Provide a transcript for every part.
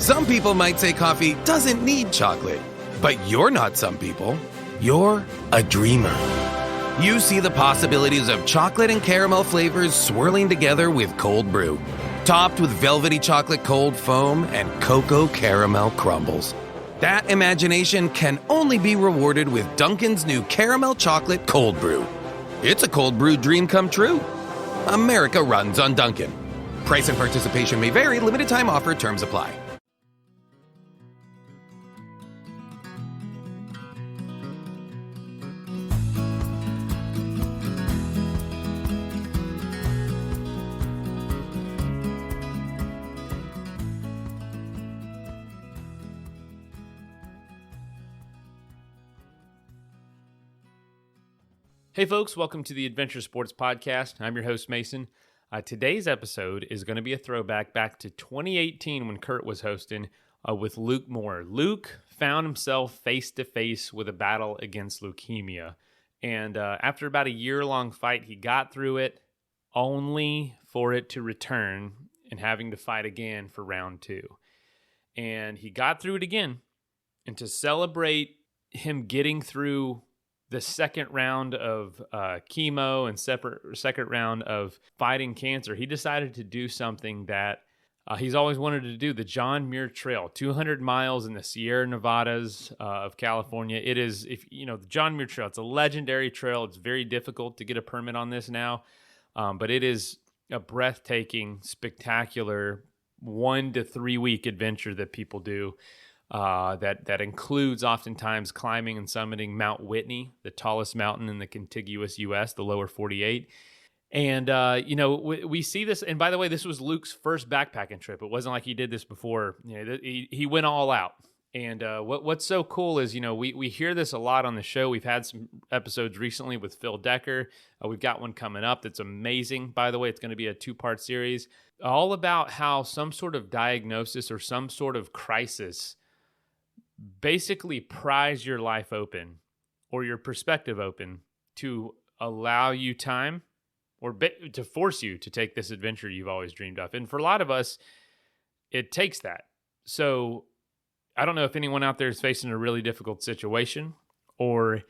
Some people might say coffee doesn't need chocolate, but you're not some people. You're a dreamer. You see the possibilities of chocolate and caramel flavors swirling together with cold brew, topped with velvety chocolate cold foam and cocoa caramel crumbles. That imagination can only be rewarded with Dunkin's new caramel chocolate cold brew. It's a cold brew dream come true. America runs on Dunkin'. Price and participation may vary. Limited time offer. Terms apply. Hey folks, welcome to the Adventure Sports Podcast. I'm your host, Mason. Today's episode is going to be a throwback back to 2018 when Kurt was hosting with Luke Moore. Luke found himself face-to-face with a battle against leukemia. And after about a year-long fight, he got through it, only for it to return and having to fight again for round 2. And he got through it again. And to celebrate him getting through the second round of chemo and second round of fighting cancer, he decided to do something that he's always wanted to do, the John Muir Trail, 200 miles in the Sierra Nevadas of California. It is, the John Muir Trail, it's a legendary trail. It's very difficult to get a permit on this now, but it is a breathtaking, spectacular 1 to 3 week adventure that people do. That includes oftentimes climbing and summiting Mount Whitney, the tallest mountain in the contiguous U.S., the lower 48. And, we see this. And by the way, this was Luke's first backpacking trip. It wasn't like he did this before. He went all out. And what's so cool is, we hear this a lot on the show. We've had some episodes recently with Phil Decker. We've got one coming up that's amazing. By the way, it's going to be a 2-part series all about how some sort of diagnosis or some sort of crisis basically pries your life open or your perspective open to allow you time or to force you to take this adventure you've always dreamed of. And for a lot of us, it takes that. So I don't know if anyone out there is facing a really difficult situation or,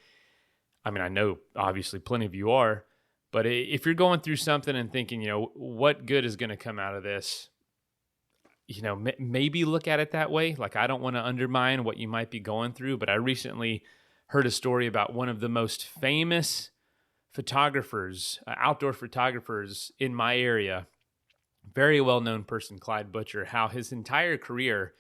I know obviously plenty of you are, but if you're going through something and thinking, what good is going to come out of this? Maybe look at it that way. Like, I don't want to undermine what you might be going through, but I recently heard a story about one of the most famous photographers, outdoor photographers in my area, very well-known person, Clyde Butcher, how his entire career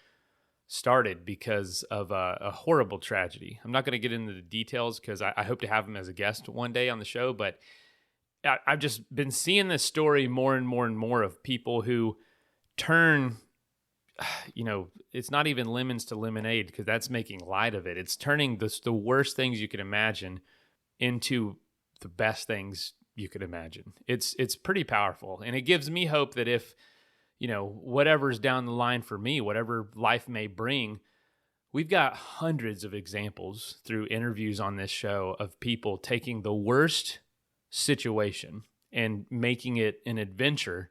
started because of a horrible tragedy. I'm not going to get into the details because I hope to have him as a guest one day on the show, but I've just been seeing this story more and more and more of people who turn, it's not even lemons to lemonade because that's making light of it. It's turning the worst things you could imagine into the best things you could imagine. It's pretty powerful. And it gives me hope that if, whatever's down the line for me, whatever life may bring, we've got hundreds of examples through interviews on this show of people taking the worst situation and making it an adventure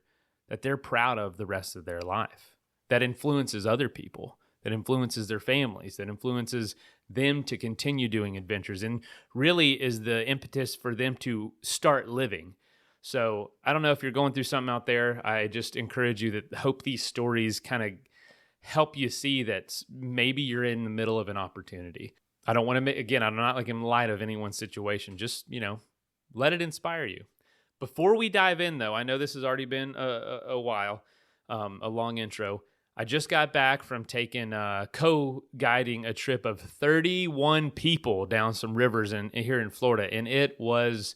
that they're proud of the rest of their life, that influences other people, that influences their families, that influences them to continue doing adventures, and really is the impetus for them to start living. So I don't know if you're going through something out there. I just encourage you that hope these stories kind of help you see that maybe you're in the middle of an opportunity. I don't want to, again, I'm not like in light of anyone's situation. Just, let it inspire you. Before we dive in, though, I know this has already been a while, a long intro. I just got back from taking co-guiding a trip of 31 people down some rivers here in Florida, and it was,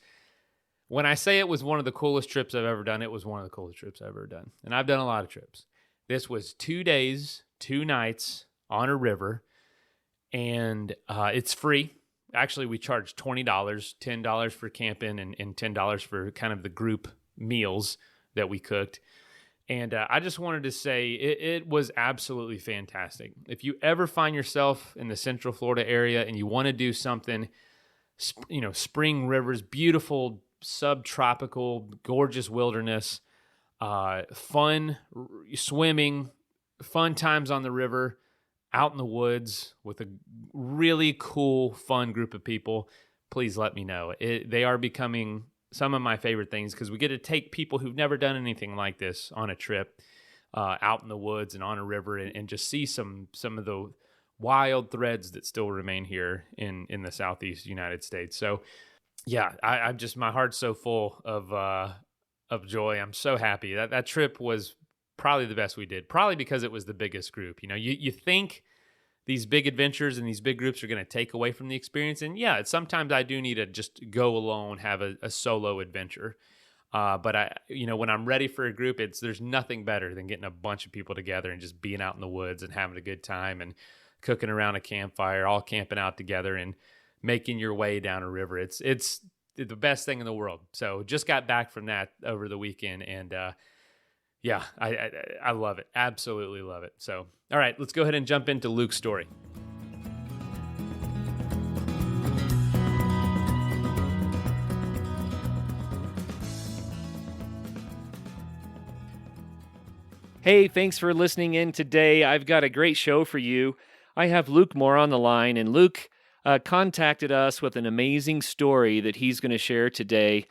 when I say it was one of the coolest trips I've ever done, it was one of the coolest trips I've ever done. And I've done a lot of trips. This was 2 days, 2 nights on a river, and it's free. Actually, we charge $20, $10 for camping and $10 for kind of the group meals that we cooked. And I just wanted to say it was absolutely fantastic. If you ever find yourself in the Central Florida area and you want to do something, spring rivers, beautiful, subtropical, gorgeous wilderness, fun swimming, fun times on the river, out in the woods with a really cool, fun group of people, please let me know. They are becoming some of my favorite things because we get to take people who've never done anything like this on a trip out in the woods and on a river and just see some of the wild threads that still remain here in the Southeast United States. So yeah, I'm just, my heart's so full of joy. I'm so happy that trip was probably the best we did, probably because it was the biggest group. You think these big adventures and these big groups are going to take away from the experience. And yeah, sometimes I do need to just go alone, have a solo adventure. But when I'm ready for a group, there's nothing better than getting a bunch of people together and just being out in the woods and having a good time and cooking around a campfire, all camping out together and making your way down a river. It's the best thing in the world. So just got back from that over the weekend, and yeah, I love it. Absolutely love it. So, all right, let's go ahead and jump into Luke's story. Hey, thanks for listening in today. I've got a great show for you. I have Luke Moore on the line, and Luke contacted us with an amazing story that he's going to share today.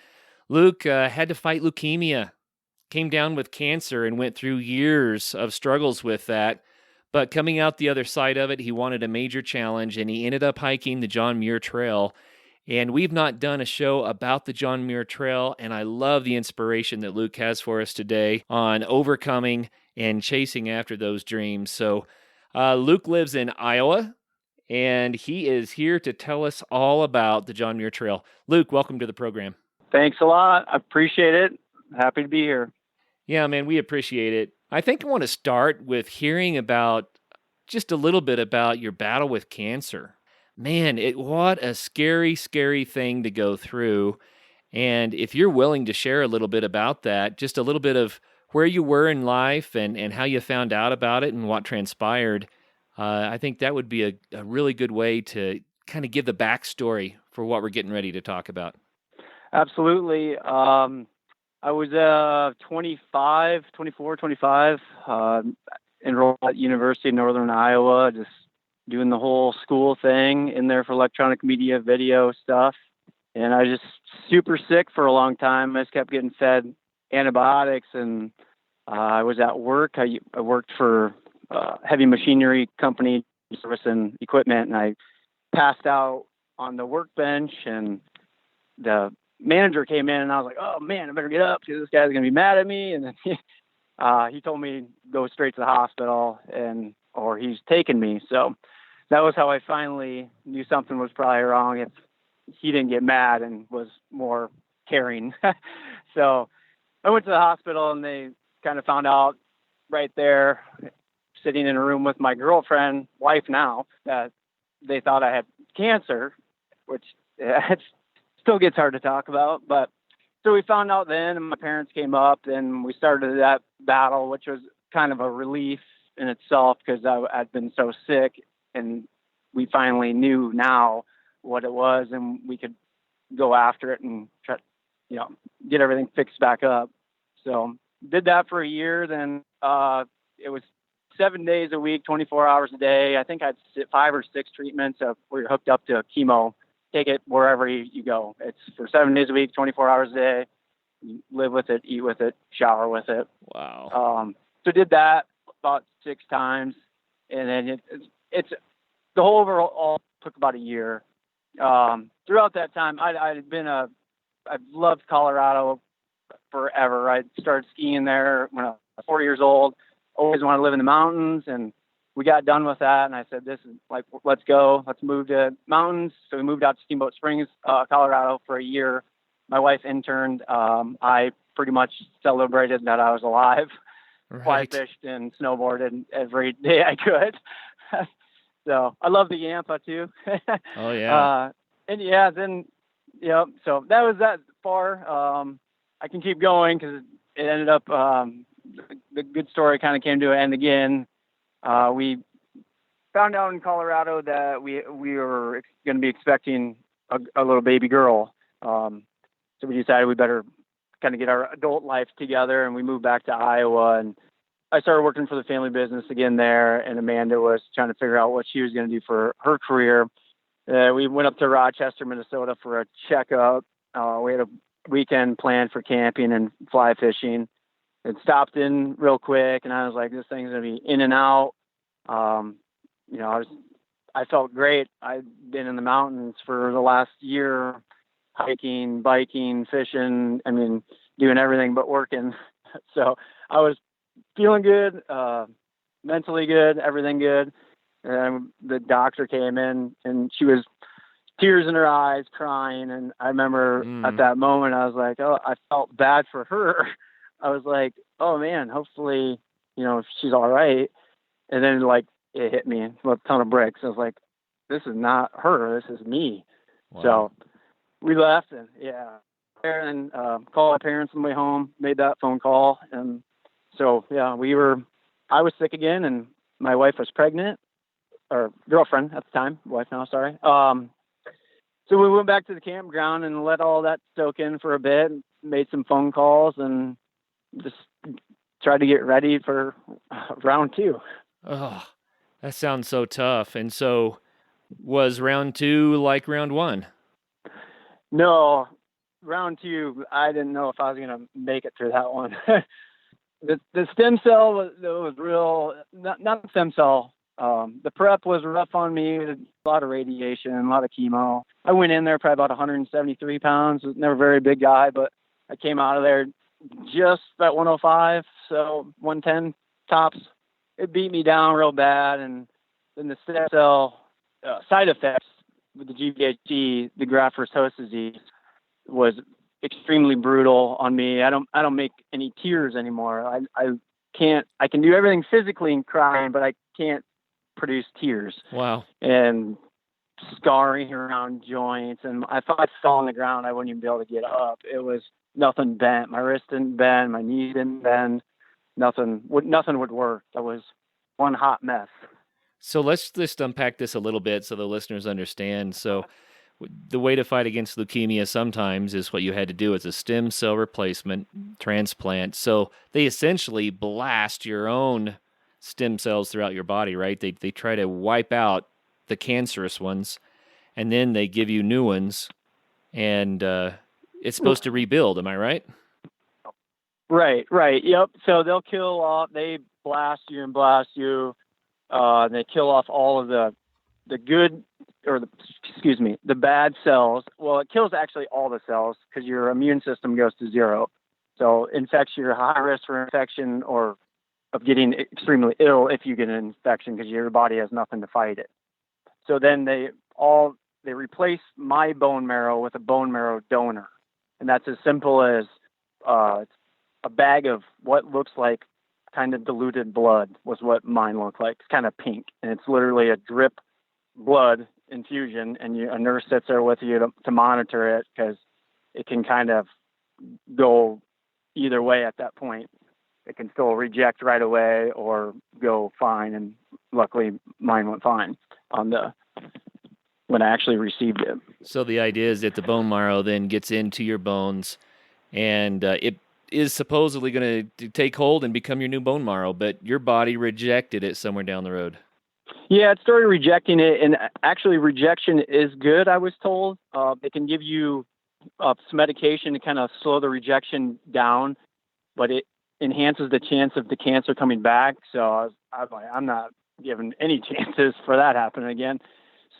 Luke had to fight leukemia, came down with cancer, and went through years of struggles with that. But coming out the other side of it, he wanted a major challenge, and he ended up hiking the John Muir Trail. And we've not done a show about the John Muir Trail, and I love the inspiration that Luke has for us today on overcoming and chasing after those dreams. So Luke lives in Iowa, and he is here to tell us all about the John Muir Trail. Luke, welcome to the program. Thanks a lot. I appreciate it. Happy to be here. Yeah, man, we appreciate it. I think I want to start with hearing about just a little bit about your battle with cancer. Man, what a scary, scary thing to go through. And if you're willing to share a little bit about that, just a little bit of where you were in life and how you found out about it and what transpired, I think that would be a really good way to kind of give the backstory for what we're getting ready to talk about. Absolutely. I was 25, enrolled at University of Northern Iowa, just doing the whole school thing in there for electronic media, video stuff. And I was just super sick for a long time. I just kept getting fed antibiotics, and I was at work. I worked for a heavy machinery company, servicing equipment, and I passed out on the workbench, and the manager came in, and I was like, oh man, I better get up because this guy's going to be mad at me. And then he told me to go straight to the hospital, or he's taking me. So that was how I finally knew something was probably wrong, if he didn't get mad and was more caring. So I went to the hospital, and they kind of found out right there, sitting in a room with my girlfriend, wife now, that they thought I had cancer, which it still gets hard to talk about. But so we found out then, and my parents came up, and we started that battle, which was kind of a relief in itself because I'd been so sick, and we finally knew now what it was, and we could go after it and try, get everything fixed back up. So did that for a year. Then it was 7 days a week, 24 hours a day. I think I had 5 or 6 treatments where you're hooked up to chemo. Take it wherever you go. It's for 7 days a week, 24 hours a day. You live with it, eat with it, shower with it. Wow. So did that about 6 times, and then it's the whole overall took about a year. Throughout that time, I've loved Colorado forever. I started skiing there when I was 4 years old. Always wanted to live in the mountains, and we got done with that. And I said, "This is like, let's go. Let's move to mountains." So we moved out to Steamboat Springs, Colorado, for a year. My wife interned. I pretty much celebrated that I was alive. Right. Fly fished and snowboarded every day I could. So I love the Yampa too. Oh yeah. And yeah, then, so that was that far. I can keep going because it ended up, the good story kind of came to an end again. We found out in Colorado that we were going to be expecting a little baby girl. So we decided we better kind of get our adult life together, and we moved back to Iowa. And I started working for the family business again there, and Amanda was trying to figure out what she was going to do for her career. We went up to Rochester, Minnesota for a checkup. We had a weekend planned for camping and fly fishing. It stopped in real quick, and I was like, this thing's going to be in and out. I felt great. I've been in the mountains for the last year, hiking, biking, fishing. I mean, doing everything but working. So I was feeling good, mentally good, everything good. And the doctor came in, and she was tears in her eyes, crying. And I remember at that moment, I was like, oh, I felt bad for her. I was like, oh man, hopefully, she's all right. And then like it hit me with a ton of bricks. I was like, this is not her, this is me. Wow. So we left, and called my parents on the way home, made that phone call. And so, I was sick again, and my wife was pregnant, or girlfriend at the time, wife now, sorry. So we went back to the campground and let all that soak in for a bit, made some phone calls, and just tried to get ready for round 2. Oh, that sounds so tough. And so was round 2 like round 1? No, round 2, I didn't know if I was going to make it through that one. The stem cell was real, not stem cell. The prep was rough on me. A lot of radiation, a lot of chemo. I went in there probably about 173 pounds. Was never a very big guy, but I came out of there just at 105, so 110 tops. It beat me down real bad, and then the stem cell side effects with the GVHD, the graft versus host disease, was extremely brutal on me. I don't make any tears anymore. I can do everything physically and crying, but I can't produce tears. Wow. And scarring around joints, and if I fell on the ground, I wouldn't even be able to get up. It was nothing bent. My wrist didn't bend. My knee didn't bend. Nothing would work. That was one hot mess. So let's just unpack this a little bit so the listeners understand. So the way to fight against leukemia sometimes is what you had to do is a stem cell replacement transplant. So they essentially blast your own stem cells throughout your body, right? They try to wipe out the cancerous ones, and then they give you new ones, and it's supposed to rebuild. Am I right? Right. Yep. So they'll kill off. They blast you. They kill off all of the good, or the bad cells. Well, it kills actually all the cells because your immune system goes to 0. So infects your high risk for infection or of getting extremely ill if you get an infection because your body has nothing to fight it. So then they replace my bone marrow with a bone marrow donor. And that's as simple as a bag of what looks like kind of diluted blood was what mine looked like. It's kind of pink, and it's literally a drip blood infusion, and a nurse sits there with you to monitor it because it can kind of go either way at that point. It can still reject right away or go fine, and luckily mine went fine when I actually received it. So the idea is that the bone marrow then gets into your bones, and it is supposedly going to take hold and become your new bone marrow, but your body rejected it somewhere down the road. Yeah, it started rejecting it, and actually rejection is good, I was told. It can give you some medication to kind of slow the rejection down, but it enhances the chance of the cancer coming back. So I was like, I'm not giving any chances for that happening again.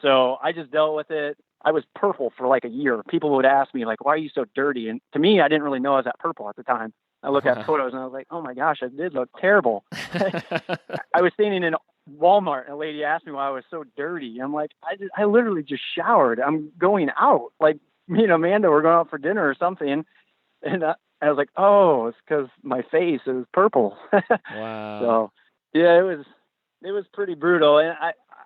So I just dealt with it. I was purple for like a year. People would ask me, like, why are you so dirty? And to me, I didn't really know I was that purple at the time. I look at photos and I was like, oh my gosh, I did look terrible. I was standing in Walmart and a lady asked me why I was so dirty. I'm like, I literally just showered. I'm going out. Like, me and Amanda were going out for dinner or something. And I was like, oh, it's because my face is purple. Wow. So yeah, it was pretty brutal. And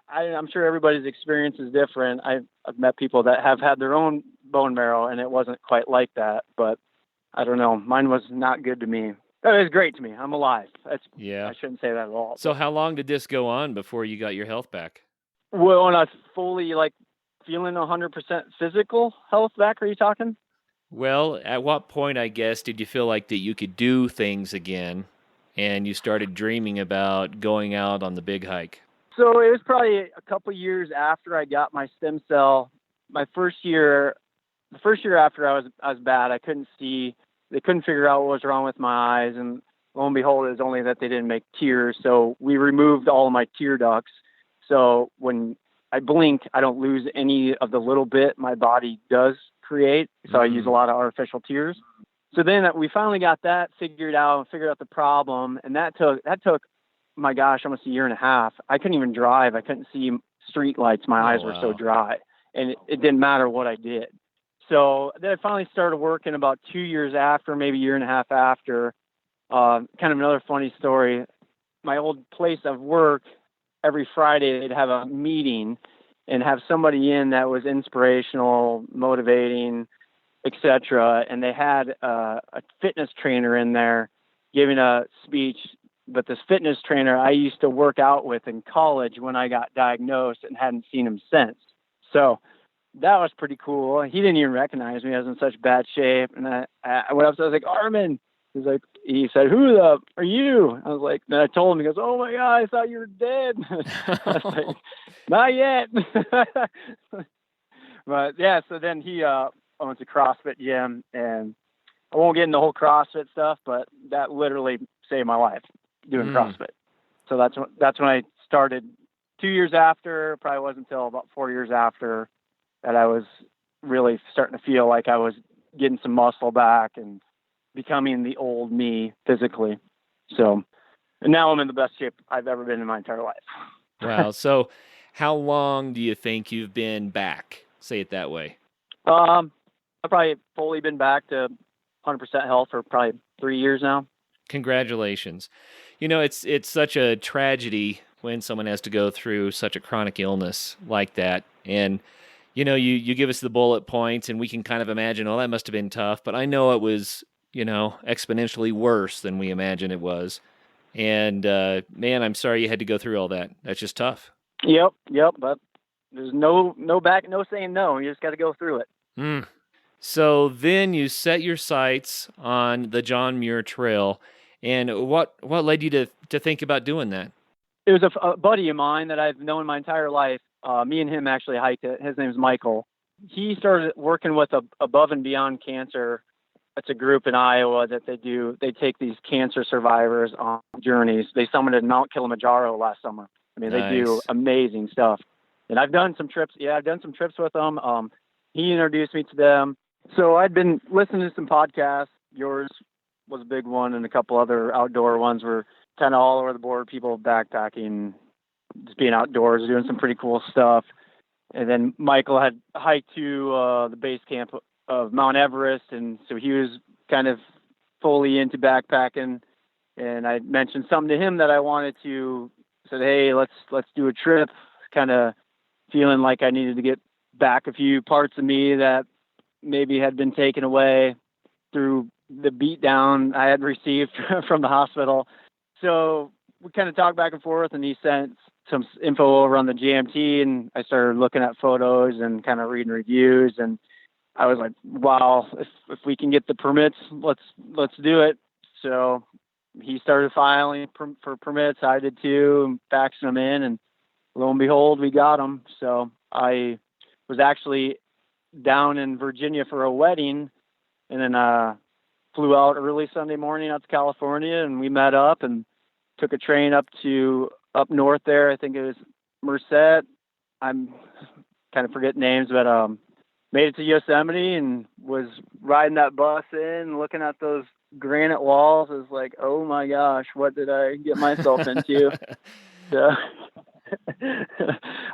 I'm sure everybody's experience is different. I've met people that have had their own bone marrow, and it wasn't quite like that. But I don't know. Mine was not good to me. It was great to me. I'm alive. I shouldn't say that at all. So how long did this go on before you got your health back? Well, when I was fully feeling 100% physical health back, are you talking? Well, at what point, I guess, did you feel like that you could do things again and you started dreaming about going out on the big hike? So it was probably a couple years after I got my stem cell. My first year, the first year after I was bad. I couldn't see. They couldn't figure out what was wrong with my eyes, and lo and behold, it was only that they didn't make tears. So we removed all of my tear ducts. So when I blink, I don't lose any of the little bit my body does create. So I use a lot of artificial tears. So then we finally got that figured out and figured out the problem. And that took, my gosh, almost a year and a half. I couldn't even drive. I couldn't see street lights. My eyes were so dry, and it didn't matter what I did. So then I finally started working about 2 years after, maybe a year and a half after. Kind of another funny story. My old place of work, every Friday they'd have a meeting and have somebody in that was inspirational, motivating, etc. And they had a fitness trainer in there giving a speech. But this fitness trainer I used to work out with in college when I got diagnosed and hadn't seen him since. So that was pretty cool. He didn't even recognize me. I was in such bad shape. And I went up to him, I was like, Armin. He said, who the are you? I was like, then I told him, he goes, oh my God, I thought you were dead. I was like, not yet. But yeah, so then he owns a CrossFit gym, and I won't get into the whole CrossFit stuff, but that literally saved my life doing CrossFit. So that's when I started 2 years after. Probably wasn't until about 4 years after that I was really starting to feel like I was getting some muscle back and becoming the old me physically. So, and now I'm in the best shape I've ever been in my entire life. Wow. So how long do you think you've been back? Say it that way. I've probably fully been back to 100% health for probably 3 years now. Congratulations. You know, it's such a tragedy when someone has to go through such a chronic illness like that. And, you know, you give us the bullet points and we can kind of imagine, oh, that must have been tough. But I know it was, you know, exponentially worse than we imagined it was. And, man, I'm sorry you had to go through all that. That's just tough. Yep. But there's no saying no. You just got to go through it. So then you set your sights on the John Muir Trail. And what led you to think about doing that? It was a buddy of mine that I've known my entire life. Me and him actually hiked it. His name's Michael. He started working with Above and Beyond Cancer. It's a group in Iowa that they take these cancer survivors on journeys. They summited Mount Kilimanjaro last summer. I mean, They do amazing stuff. And I've done some trips. Yeah, I've done some trips with them. He introduced me to them. So I'd been listening to some podcasts. Yours was a big one, and a couple other outdoor ones were kind of all over the board. People backpacking, just being outdoors, doing some pretty cool stuff. And then Michael had hiked to the base camp of Mount Everest, and so he was kind of fully into backpacking. And I mentioned something to him that I wanted to. Said, hey, let's do a trip. Kind of feeling like I needed to get back a few parts of me that maybe had been taken away through the beatdown I had received from the hospital. So we kind of talked back and forth, and he sent some info over on the GMT, and I started looking at photos and kind of reading reviews, and I was like, wow, if we can get the permits, let's do it. So he started filing for permits. I did too, and faxing them in, and lo and behold, we got them. So I was actually down in Virginia for a wedding, and then flew out early Sunday morning out to California, and we met up and took a train up north there. I think it was Merced. I'm kind of forgetting names, but made it to Yosemite and was riding that bus in, looking at those granite walls. I was like, oh my gosh, what did I get myself into? So,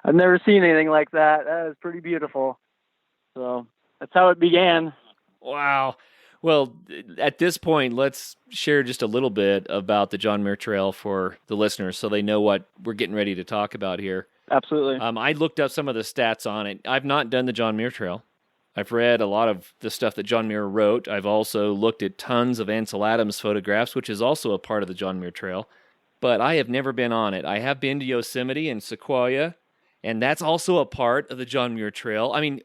I've never seen anything like that. That was pretty beautiful. So that's how it began. Wow. Well, at this point, let's share just a little bit about the John Muir Trail for the listeners so they know what we're getting ready to talk about here. Absolutely. I looked up some of the stats on it. I've not done the John Muir Trail. I've read a lot of the stuff that John Muir wrote. I've also looked at tons of Ansel Adams photographs, which is also a part of the John Muir Trail. But I have never been on it. I have been to Yosemite and Sequoia, and that's also a part of the John Muir Trail. I mean,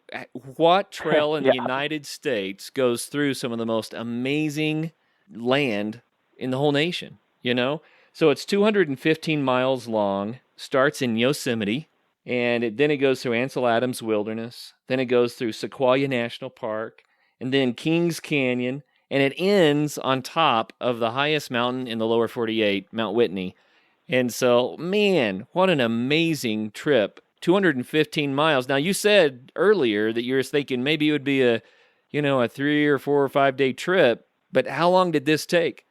what trail in the United States goes through some of the most amazing land in the whole nation? you know? So it's 215 miles long, starts in Yosemite, and then it goes through Ansel Adams Wilderness, then it goes through Sequoia National Park, and then Kings Canyon, and it ends on top of the highest mountain in the lower 48, Mount Whitney. And so, man, what an amazing trip. 215 miles. Now, you said earlier that you were thinking maybe it would be a 3 or 4 or 5 day trip, but how long did this take?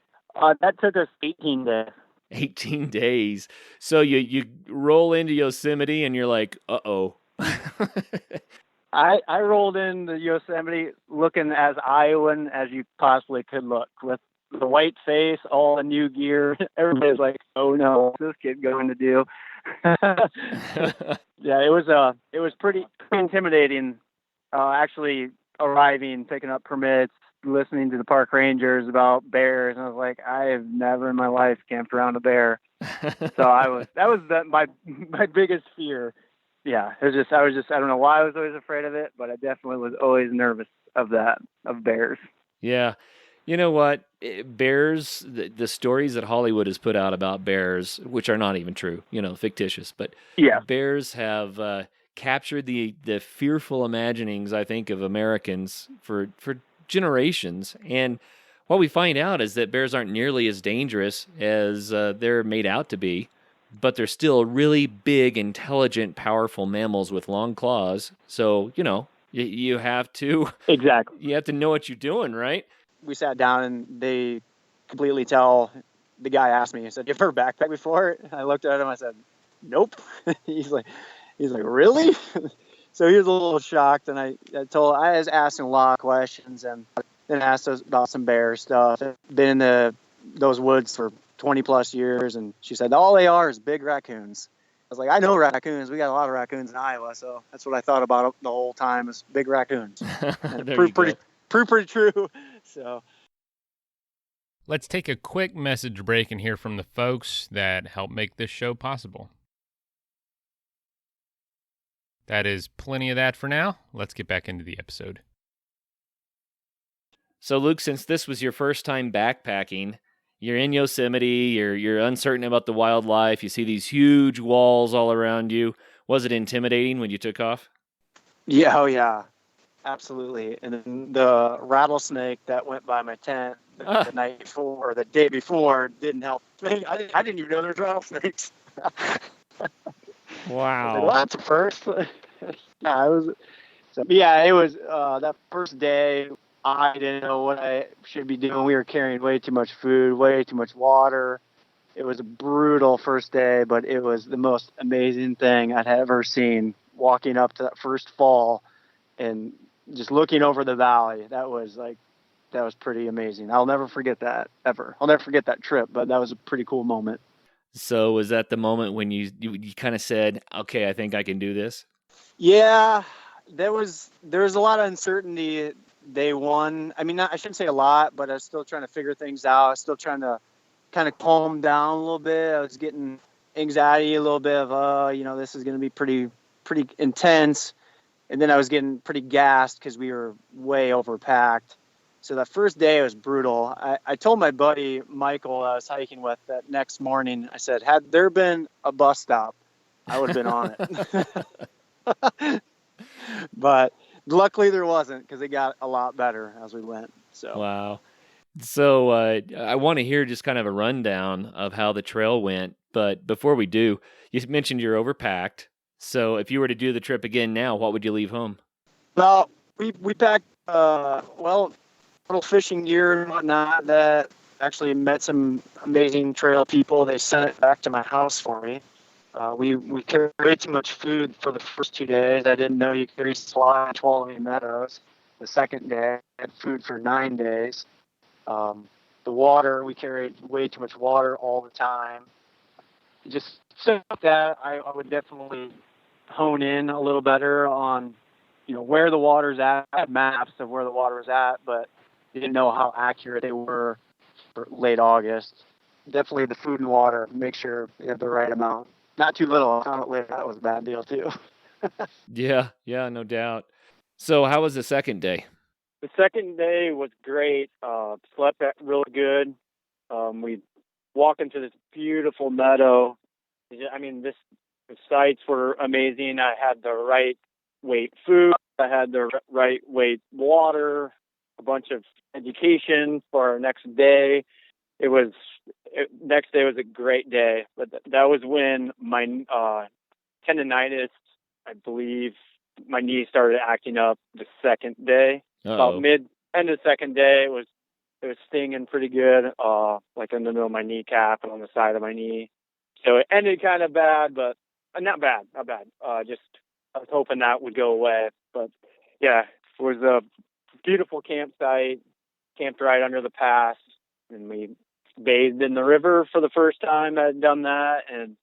That took us 18 days. 18 days. So you roll into Yosemite and you're like, uh-oh. I rolled into Yosemite looking as Iowan as you possibly could look, with the white face, all the new gear. Everybody's like, "Oh no, what's this kid going to do?" Yeah, it was pretty intimidating. Actually arriving, picking up permits, listening to the park rangers about bears, and I was like, I have never in my life camped around a bear. So my biggest fear. Yeah, I don't know why I was always afraid of it, but I definitely was always nervous of bears. Yeah. You know what? Bears, the stories that Hollywood has put out about bears, which are not even true, fictitious, but Yeah, bears have captured the fearful imaginings, I think, of Americans for generations. And what we find out is that bears aren't nearly as dangerous as they're made out to be, but they're still really big, intelligent, powerful mammals with long claws. So, you have to exactly. you have to know what you're doing, right? We sat down and they completely the guy asked me, he said, "You ever backpack before?" I looked at him, I said, "Nope." He's like, "Really?" So he was a little shocked, and I was asking a lot of questions, and then asked us about some bear stuff. Been in those woods for 20 plus years, and she said, "All they are is big raccoons." I was like, "I know raccoons. We got a lot of raccoons in Iowa," so that's what I thought about the whole time, is big raccoons. And There you go. pretty true. So Let's take a quick message break and hear from the folks that help make this show possible. That is plenty of that for now. Let's get back into the episode. So, Luke, since this was your first time backpacking, you're in Yosemite, you're uncertain about the wildlife, you see these huge walls all around you. Was it intimidating when you took off? yeah, oh yeah, absolutely. And then the rattlesnake that went by my tent the night before, or the day before, didn't help. I didn't even know there was rattlesnakes. Wow. Well, that's a first. Yeah, it was. So yeah, it was that first day. I didn't know what I should be doing. We were carrying way too much food, way too much water. It was a brutal first day, but it was the most amazing thing I'd ever seen. Walking up to that first fall and just looking over the valley, that was pretty amazing. I'll never forget that, ever. I'll never forget that trip, but that was a pretty cool moment. So was that the moment when you kind of said, okay, I think I can do this? Yeah, there was a lot of uncertainty day one. I mean, I shouldn't say a lot, but I was still trying to figure things out. I was still trying to kind of calm down a little bit. I was getting anxiety a little bit of, this is going to be pretty intense. And then I was getting pretty gassed because we were way overpacked. So that first day was brutal. I told my buddy Michael I was hiking with that next morning, I said, had there been a bus stop, I would have been on it. But luckily there wasn't, because it got a lot better as we went. So Wow. So I want to hear just kind of a rundown of how the trail went. But before we do, you mentioned you're overpacked. So if you were to do the trip again now, what would you leave home? Well, we packed little fishing gear and whatnot. That actually met some amazing trail people. They sent it back to my house for me. We carried way too much food for the first 2 days. I didn't know you could resupply in Tuolumne Meadows. The second day, I had food for 9 days. The water, we carried way too much water all the time. Just stuff like that, I would definitely hone in a little better on, where the water's at. I had maps of where the water was at, but didn't know how accurate they were for late August. Definitely the food and water, make sure you have the right amount. Not too little. I found out later that was a bad deal too. Yeah, no doubt. So how was the second day? The second day was great. Slept really good. We walking to this beautiful meadow. I mean, the sights were amazing. I had the right weight food. I had the right weight water, a bunch of education for our next day. Next day was a great day, but that was when my tendonitis, I believe, my knee started acting up the second day. About Uh-oh. end of the second day, it was stinging pretty good, like in the middle of my kneecap and on the side of my knee. So it ended kind of bad, but not bad. Just I was hoping that would go away. But yeah, it was a beautiful campsite, camped right under the pass, and we bathed in the river for the first time. I'd done that and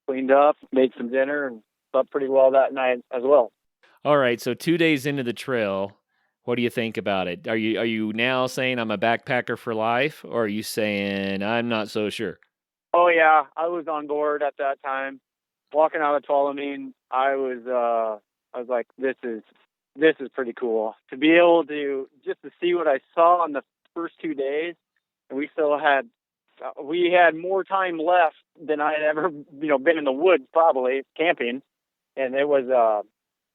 cleaned up, made some dinner, and slept pretty well that night as well. All right, so 2 days into the trail, what do you think about it? Are you now saying I'm a backpacker for life, or are you saying I'm not so sure? Oh yeah, I was on board at that time. Walking out of Tuolumne, I was like, this is pretty cool to be able to just to see what I saw in the first 2 days, and we had more time left than I had ever been in the woods, probably camping, and it was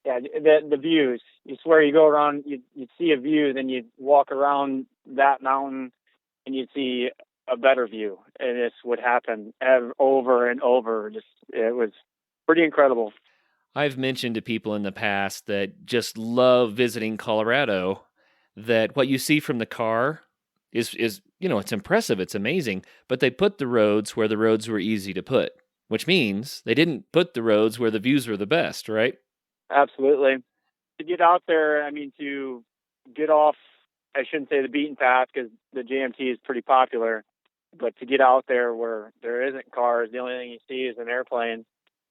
yeah, the views. You swear you go around, you'd see a view, then you'd walk around that mountain and you'd see a better view. And this would happen over and over. It was pretty incredible. I've mentioned to people in the past that just love visiting Colorado that what you see from the car is it's impressive, it's amazing, but they put the roads where the roads were easy to put, which means they didn't put the roads where the views were the best, right? Absolutely. To get out there, I mean, to get off, I shouldn't say the beaten path because the JMT is pretty popular, but to get out there where there isn't cars, the only thing you see is an airplane,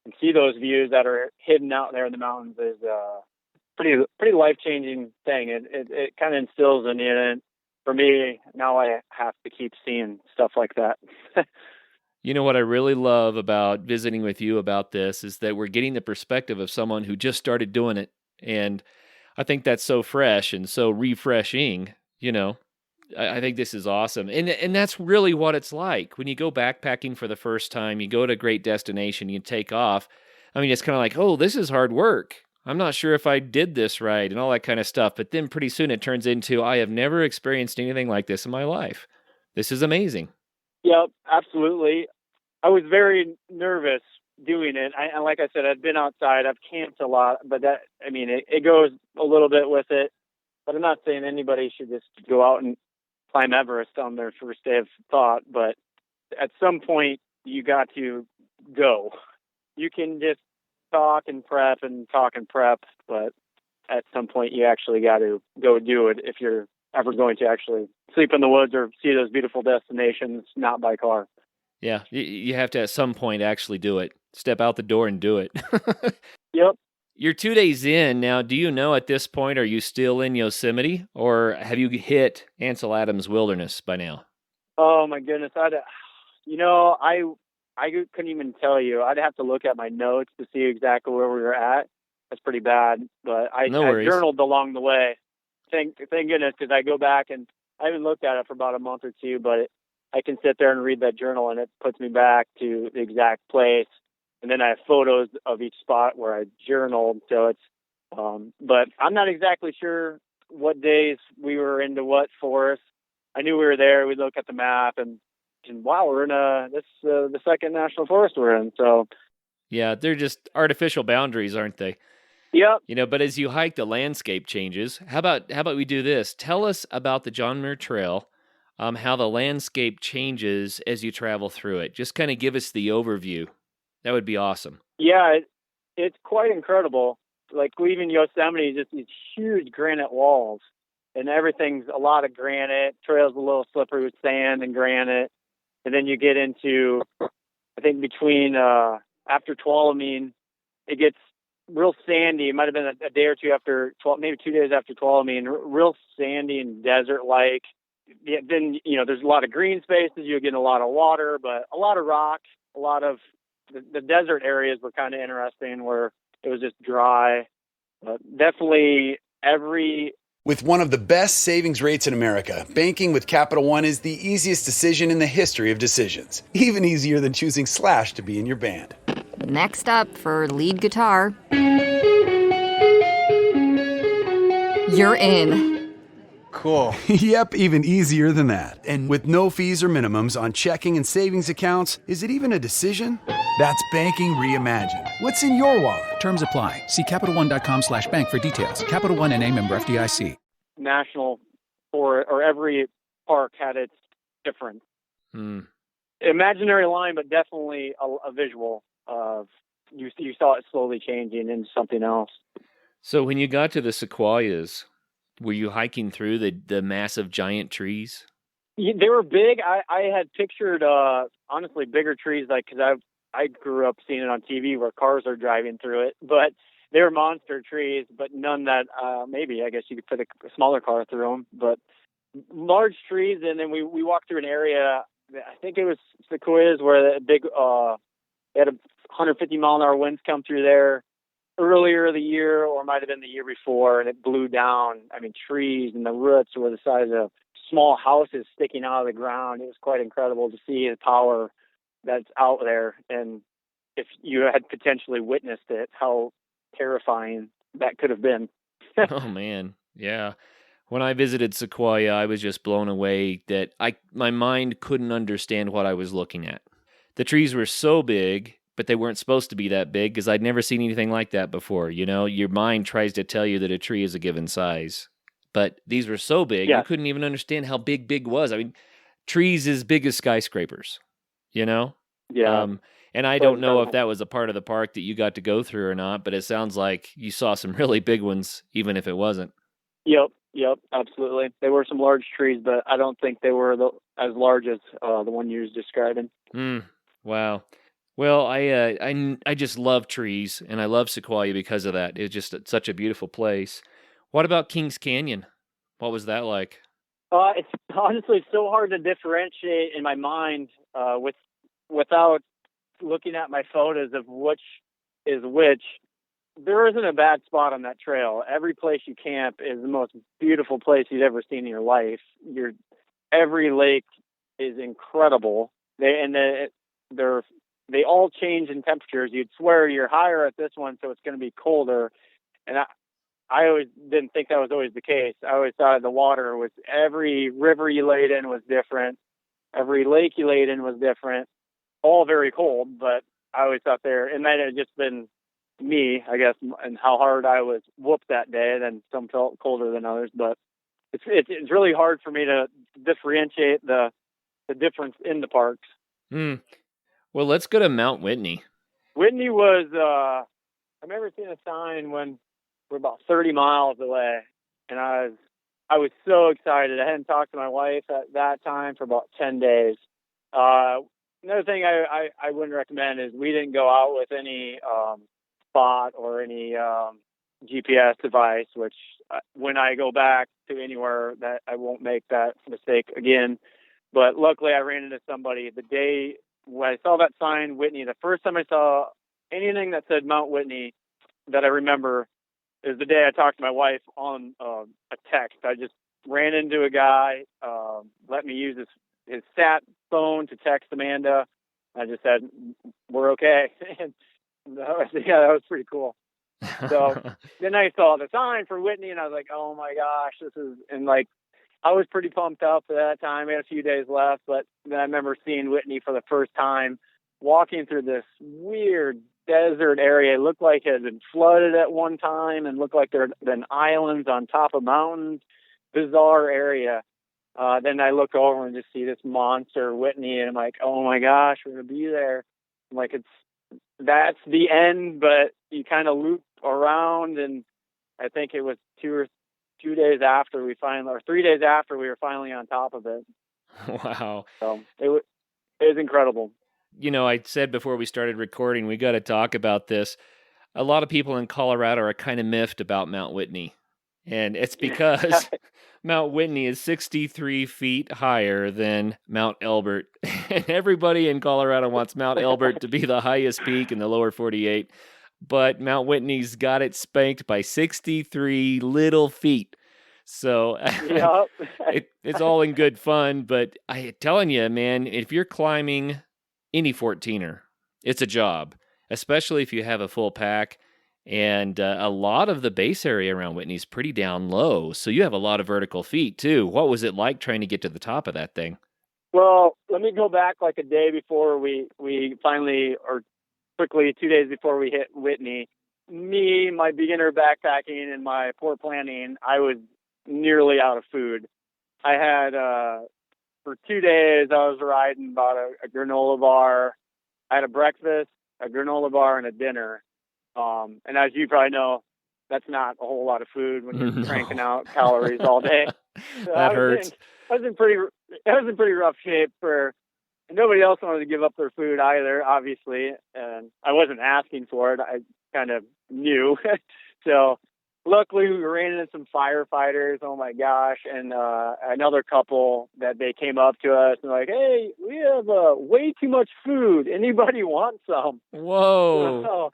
and see those views that are hidden out there in the mountains is pretty life-changing thing. It kind of instills in you, and for me, now I have to keep seeing stuff like that. You know what I really love about visiting with you about this is that we're getting the perspective of someone who just started doing it. And I think that's so fresh and so refreshing, I think this is awesome. And that's really what it's like. When you go backpacking for the first time, you go to a great destination, you take off. I mean, it's kind of like, oh, this is hard work. I'm not sure if I did this right and all that kind of stuff. But then pretty soon it turns into, I have never experienced anything like this in my life. This is amazing. Yep, absolutely. I was very nervous doing it. And like I said, I've been outside, I've camped a lot, but it goes a little bit with it. But I'm not saying anybody should just go out and climb Everest on their first day of thought. But at some point, you got to go. You can just talk and prep, but at some point, you actually got to go do it if you're ever going to actually sleep in the woods or see those beautiful destinations, not by car. Yeah, you have to at some point actually do it. Step out the door and do it. Yep. You're 2 days in now. Do you know at this point, are you still in Yosemite or have you hit Ansel Adams Wilderness by now? Oh my goodness. I couldn't even tell you. I'd have to look at my notes to see exactly where we were at. That's pretty bad, but I worries. journaled along the way. Thank goodness, because I go back and I haven't looked at it for about a month or two, but I can sit there and read that journal and it puts me back to the exact place. And then I have photos of each spot where I journaled. So it's, but I'm not exactly sure what days we were into what forest. I knew we were there. We'd look at the map and wow, we're in the second national forest we're in. So yeah, they're just artificial boundaries, aren't they? yep. But as you hike, the landscape changes. How about we do this? Tell us about the John Muir Trail, how the landscape changes as you travel through it. Just kind of give us the overview. That would be awesome. Yeah, it's quite incredible. Like leaving Yosemite, just these huge granite walls, and everything's a lot of granite. Trail's a little slippery with sand and granite, and then you get into, I think between after Tuolumne, it gets real sandy. It might have been a day or two after maybe 2 days after Tuolumne, real sandy and desert-like. Yeah, then there's a lot of green spaces. You're getting a lot of water, but a lot of rock. A lot of the desert areas were kind of interesting, where it was just dry. Definitely every With one of the best savings rates in America, banking with Capital One is the easiest decision in the history of decisions. Even easier than choosing Slash to be in your band. Next up for lead guitar. You're in. Cool. Yep, even easier than that. And with no fees or minimums on checking and savings accounts, is it even a decision? That's banking reimagined. What's in your wallet? Terms apply. See CapitalOne.com/bank for details. Capital One N.A. member FDIC. National or every park had its different imaginary line, but definitely a visual of you saw it slowly changing into something else. So when you got to the sequoias, were you hiking through the massive giant trees? Yeah, they were big. I had pictured honestly bigger trees, like because I grew up seeing it on TV where cars are driving through it, but they were monster trees, but none that maybe I guess you could put a smaller car through them, but large trees. And then we walked through an area, I think it was sequoias, where the big they had 150 mile an hour winds come through there earlier the year, or it might have been the year before, and it blew down. I mean, trees and the roots were the size of small houses sticking out of the ground. It was quite incredible to see the power that's out there. And if you had potentially witnessed it, how terrifying that could have been. Oh, man. Yeah. When I visited Sequoia, I was just blown away that my mind couldn't understand what I was looking at. The trees were so big, but they weren't supposed to be that big because I'd never seen anything like that before. You know, your mind tries to tell you that a tree is a given size, but these were so big, you couldn't even understand how big was. I mean, trees as big as skyscrapers, you know? Yeah. And I don't know if that was a part of the park that you got to go through or not, but it sounds like you saw some really big ones, even if it wasn't. Yep, absolutely. There were some large trees, but I don't think they were as large as the one you was describing. Wow. Well, I just love trees, and I love Sequoia because of that. It's just such a beautiful place. What about Kings Canyon? What was that like? It's honestly so hard to differentiate in my mind without looking at my photos of which is which. There isn't a bad spot on that trail. Every place you camp is the most beautiful place you've ever seen in your life. Every lake is incredible. They all change in temperatures. You'd swear you're higher at this one, so it's going to be colder. And I always didn't think that was always the case. I always thought the water was, every river you laid in was different. Every lake you laid in was different. All very cold, but I always thought and that had just been me, I guess, and how hard I was whooped that day. Then some felt colder than others, but it's really hard for me to differentiate the difference in the parks. Well, let's go to Mount Whitney. Whitney was, I remember seeing a sign when we're about 30 miles away, and I was so excited. I hadn't talked to my wife at that time for about 10 days. Another thing I wouldn't recommend is we didn't go out with any spot or any GPS device, which when I go back to anywhere, that I won't make that mistake again. But luckily I ran into somebody the day when I saw that sign, Whitney. The first time I saw anything that said Mount Whitney that I remember is the day I talked to my wife on a text. I just ran into a guy, let me use his sat phone to text Amanda. I just said, "We're okay." And that was pretty cool. So then I saw the sign for Whitney, and I was like, "Oh my gosh, and like, I was pretty pumped up at that time. We had a few days left, but then I remember seeing Whitney for the first time, walking through this weird desert area. It looked like it had been flooded at one time, and looked like there had been islands on top of mountains. Bizarre area. Then I look over and just see this monster Whitney, and I'm like, "Oh my gosh, we're gonna be there!" I'm like, that's the end, but you kind of loop around, and I think it was 3 days after we were finally on top of it. Wow. So it was incredible. You know, I said before we started recording, we got to talk about this. A lot of people in Colorado are kind of miffed about Mount Whitney, and it's because Mount Whitney is 63 feet higher than Mount Elbert, and everybody in Colorado wants Mount Elbert to be the highest peak in the lower 48, but Mount Whitney's got it spanked by 63 little feet. So Yep. it's all in good fun. But I telling you, man, if you're climbing any 14er, it's a job, especially if you have a full pack. And a lot of the base area around Whitney is pretty down low. So you have a lot of vertical feet, too. What was it like trying to get to the top of that thing? Well, let me go back like a day before we finally, or quickly 2 days before we hit Whitney. Me, my beginner backpacking, and my poor planning, I was nearly out of food. I had, for 2 days, I was riding about a granola bar. I had a breakfast, a granola bar, and a dinner. And as you probably know, that's not a whole lot of food when you're No. cranking out calories all day. So That hurts. I was in pretty rough shape nobody else wanted to give up their food either, obviously. And I wasn't asking for it. I kind of knew. So luckily we ran into some firefighters. Oh my gosh. And, another couple that they came up to us and like, hey, we have, way too much food. Anybody want some? Whoa. So,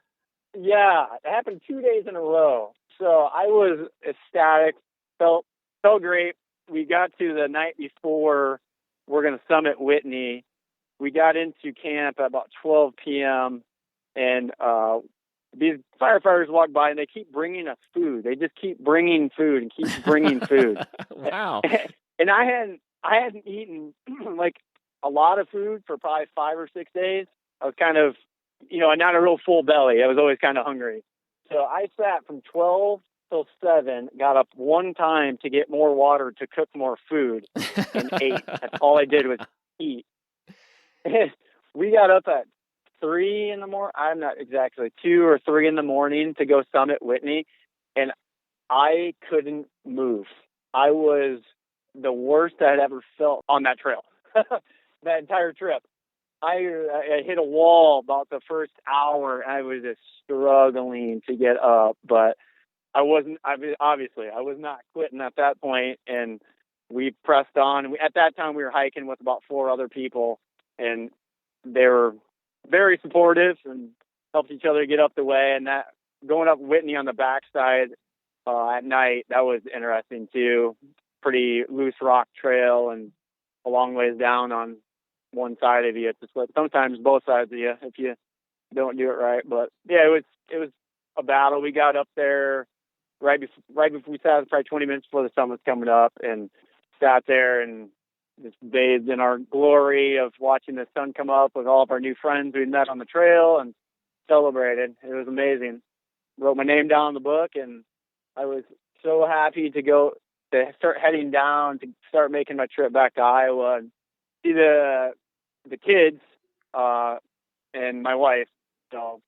yeah, it happened 2 days in a row. So I was ecstatic, felt great. We got to the night before we're going to summit Whitney. We got into camp at about 12 p.m. and these firefighters walk by and they keep bringing us food. They just keep bringing food and keep bringing food. Wow. And I hadn't eaten like a lot of food for probably 5 or 6 days. I was kind of, not a real full belly. I was always kind of hungry. So I sat from 12 till 7, got up one time to get more water to cook more food, and ate. That's all I did was eat. We got up at 3 in the morning. I'm not exactly 2 or 3 in the morning to go summit Whitney, and I couldn't move. I was the worst I'd ever felt on that trail. That entire trip. I hit a wall about the first hour. I was just struggling to get up, but I wasn't. Obviously, I was not quitting at that point, and we pressed on. At that time, we were hiking with about 4 other people, and they were very supportive and helped each other get up the way. And that going up Whitney on the backside at night, that was interesting too. Pretty loose rock trail and a long ways down on one side of you. It's just sometimes both sides of you if you don't do it right. But yeah, it was a battle. We got up there right before we sat, probably 20 minutes before the sun was coming up, and sat there and just bathed in our glory of watching the sun come up with all of our new friends we met on the trail and celebrated. It was amazing. Wrote my name down in the book, and I was so happy to start heading down to start making my trip back to Iowa and see the kids and my wife. So,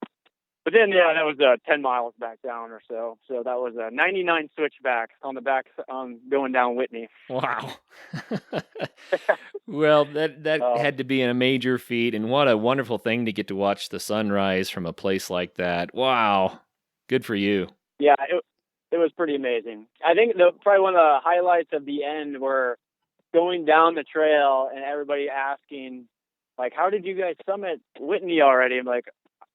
but then that was 10 miles back down or so. So that was a 99 switchback on the back on going down Whitney. Wow. Well, that had to be a major feat, and what a wonderful thing to get to watch the sunrise from a place like that. Wow. Good for you. Yeah, it was pretty amazing. I think probably one of the highlights of the end were going down the trail and everybody asking, like, how did you guys summit Whitney already? I'm like,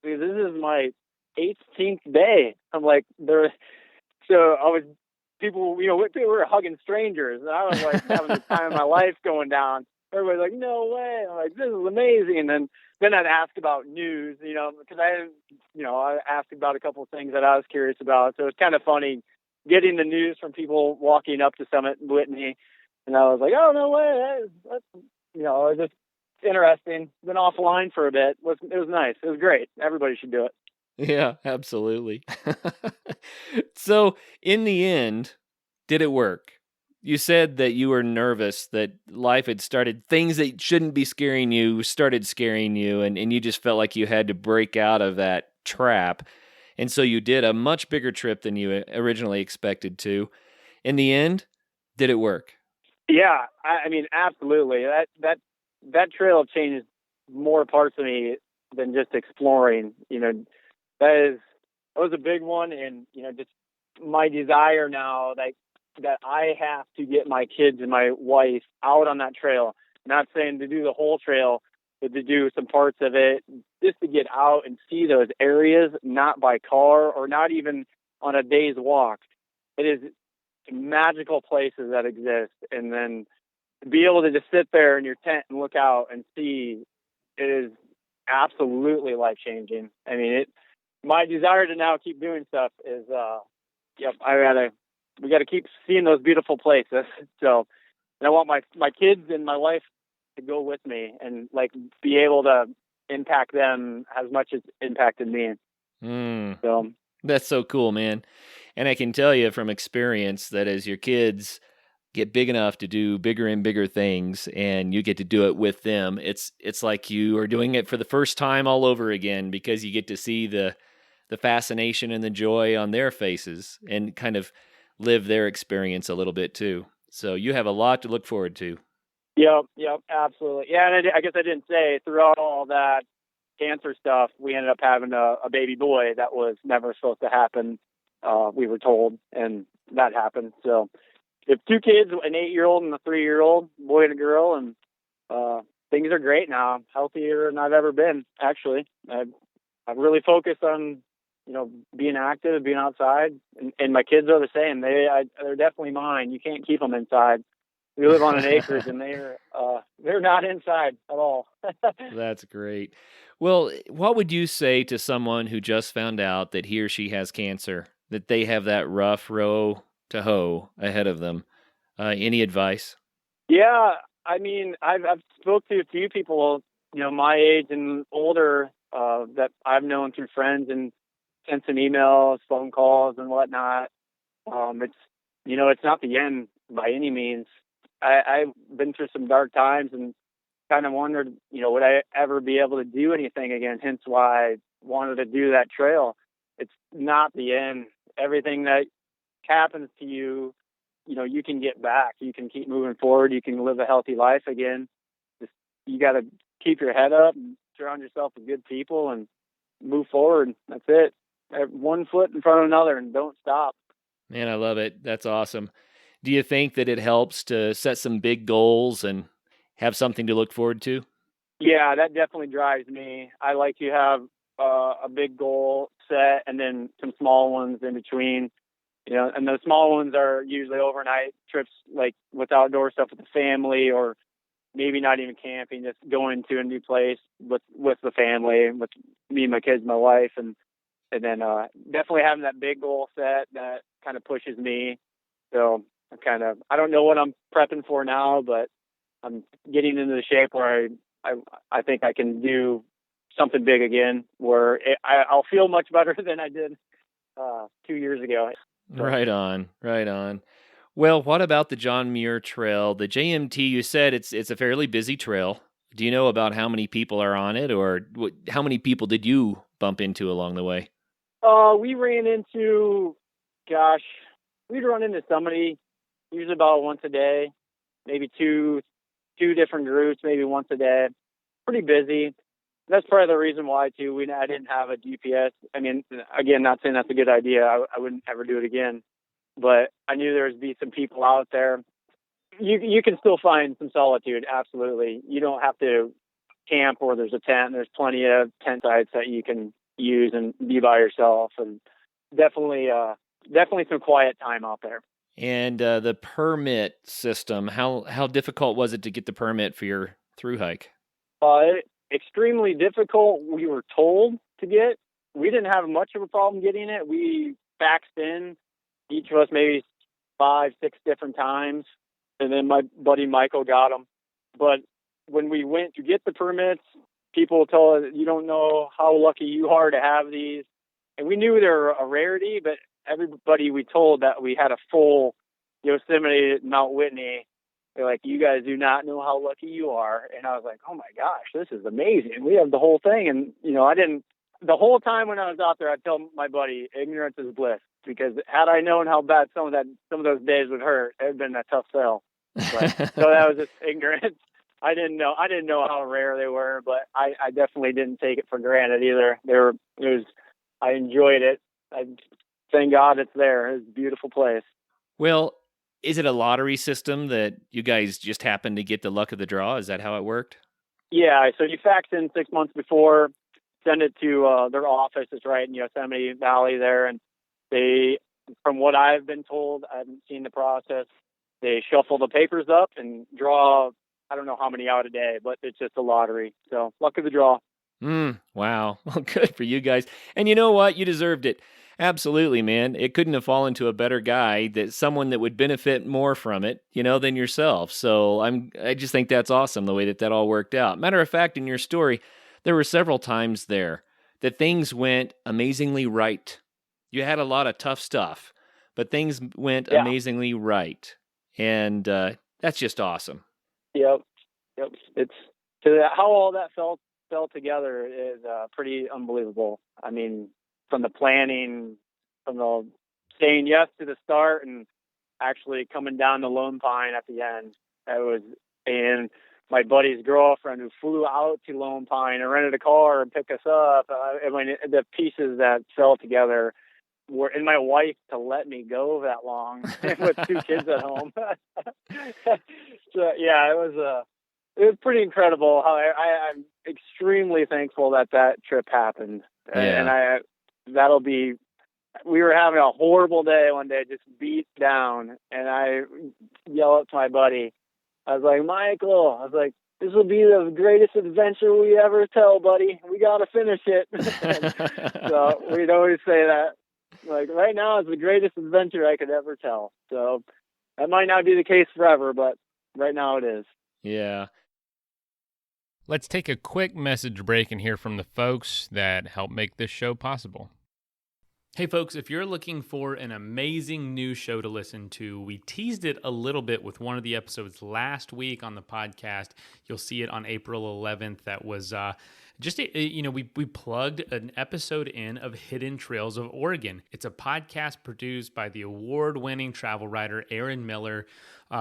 this is my 18th day. I'm like, people were hugging strangers, and I was like having the time of my life going down. Everybody's like, no way. I'm like, this is amazing. And then I'd ask about news, because I asked about a couple of things that I was curious about. So it's kind of funny getting the news from people walking up to Summit Whitney. And I was like, oh, no way. That's it was just interesting. Been offline for a bit. It was nice. It was great. Everybody should do it. Yeah, absolutely. So, in the end, did it work? You said that you were nervous, that life had started, things that shouldn't be scaring you started scaring you, and you just felt like you had to break out of that trap. And so you did a much bigger trip than you originally expected to. In the end, did it work? Yeah, I mean, absolutely. That trail changed more parts of me than just exploring. That was a big one, and just my desire now that I have to get my kids and my wife out on that trail. Not saying to do the whole trail, but to do some parts of it, just to get out and see those areas, not by car or not even on a day's walk. It is magical places that exist. And then to be able to just sit there in your tent and look out and see, it is absolutely life changing. I mean, my desire to now keep doing stuff is, we got to keep seeing those beautiful places. So, and I want my kids and my wife to go with me and like be able to impact them as much as it impacted me. So That's so cool, man. And I can tell you from experience that as your kids get big enough to do bigger and bigger things and you get to do it with them, it's like you are doing it for the first time all over again, because you get to see the fascination and the joy on their faces and kind of live their experience a little bit too. So you have a lot to look forward to. Yep, absolutely. Yeah, and I guess I didn't say, throughout all that cancer stuff, we ended up having a baby boy that was never supposed to happen. We were told, and that happened. So we have 2 kids, an 8-year-old and a 3-year-old, boy and a girl, and things are great now. I'm healthier than I've ever been, actually. I've really focused on, being active, being outside, and my kids are the same. They're definitely mine. You can't keep them inside. We live on an acreage, and they're not inside at all. That's great. Well, what would you say to someone who just found out that he or she has cancer, that they have that rough row to hoe ahead of them? Any advice? Yeah, I mean, I've spoke to a few people, my age and older, that I've known through friends, and sent some emails, phone calls, and whatnot. It's not the end by any means. I've been through some dark times and kind of wondered, would I ever be able to do anything again? Hence why I wanted to do that trail. It's not the end. Everything that happens to you, you can get back. You can keep moving forward. You can live a healthy life again. You got to keep your head up and surround yourself with good people and move forward. That's it. Have one foot in front of another and don't stop. Man, I love it. That's awesome. Do you think that it helps to set some big goals and have something to look forward to? Yeah, that definitely drives me. I like to have a big goal set and then some small ones in between. And the small ones are usually overnight trips, like with outdoor stuff with the family, or maybe not even camping, just going to a new place with the family, with me and my kids, my wife, and then definitely having that big goal set that kind of pushes me. So I don't know what I'm prepping for now, but I'm getting into the shape where I think I can do something big again, where I'll feel much better than I did 2 years ago. So. Right on, right on. Well, what about the John Muir Trail? The JMT, you said it's a fairly busy trail. Do you know about how many people are on it, or how many people did you bump into along the way? We ran into, we'd run into somebody usually about once a day, maybe two different groups, maybe once a day. Pretty busy. That's part of the reason why too. I didn't have a GPS. I mean, again, not saying that's a good idea. I wouldn't ever do it again. But I knew there would be some people out there. You can still find some solitude. Absolutely. You don't have to camp or there's a tent. There's plenty of tent sites that you can use and be by yourself. And definitely some quiet time out there. And the permit system, how difficult was it to get the permit for your thru-hike? Extremely difficult. We were told to get. We didn't have much of a problem getting it. We faxed in, each of us maybe 5-6 different times, and then my buddy Michael got them. But when we went to get the permits, people told us, you don't know how lucky you are to have these. And we knew they were a rarity, but everybody we told that we had a full Yosemite Mount Whitney, they're like, you guys do not know how lucky you are. And I was like, oh my gosh, this is amazing. We have the whole thing. And, the whole time when I was out there, I'd tell my buddy, ignorance is bliss, because had I known how bad some of those days would hurt, it would have been a tough sell. But, so that was just ignorance. I didn't know how rare they were, but I definitely didn't take it for granted either. I enjoyed it. Thank God it's there. It's a beautiful place. Well, is it a lottery system that you guys just happened to get the luck of the draw? Is that how it worked? Yeah, so you fax in 6 months before, send it to their office. It's right in Yosemite Valley there, and they from what I've been told, I haven't seen the process. They shuffle the papers up and draw, I don't know how many out a day, but it's just a lottery. So luck of the draw. Wow. Well, good for you guys. And you know what? You deserved it. Absolutely, man. It couldn't have fallen to a better guy, that someone that would benefit more from it, than yourself. So I just think that's awesome, the way that all worked out. Matter of fact, in your story, there were several times there that things went amazingly right. You had a lot of tough stuff, but things went amazingly right. And that's just awesome. Yep. It's how all that fell together is pretty unbelievable. I mean, from the planning, from the saying yes to the start, and actually coming down the Lone Pine at the end. And my buddy's girlfriend who flew out to Lone Pine and rented a car and picked us up. The pieces that fell together were, and my wife to let me go that long with 2 kids at home. So yeah, it was pretty incredible. How I'm extremely thankful that trip happened. Yeah. And we were having a horrible day one day, just beat down, and I yelled up to my buddy. I was like, Michael, this will be the greatest adventure we ever tell, buddy. We got to finish it. So we'd always say that. Like, right now is the greatest adventure I could ever tell. So that might not be the case forever, but right now it is. Yeah. Let's take a quick message break and hear from the folks that help make this show possible. Hey folks, if you're looking for an amazing new show to listen to, we teased it a little bit with one of the episodes last week on the podcast. You'll see it on April 11th. That was we plugged an episode in of Hidden Trails of Oregon. It's a podcast produced by the award-winning travel writer Aaron Miller,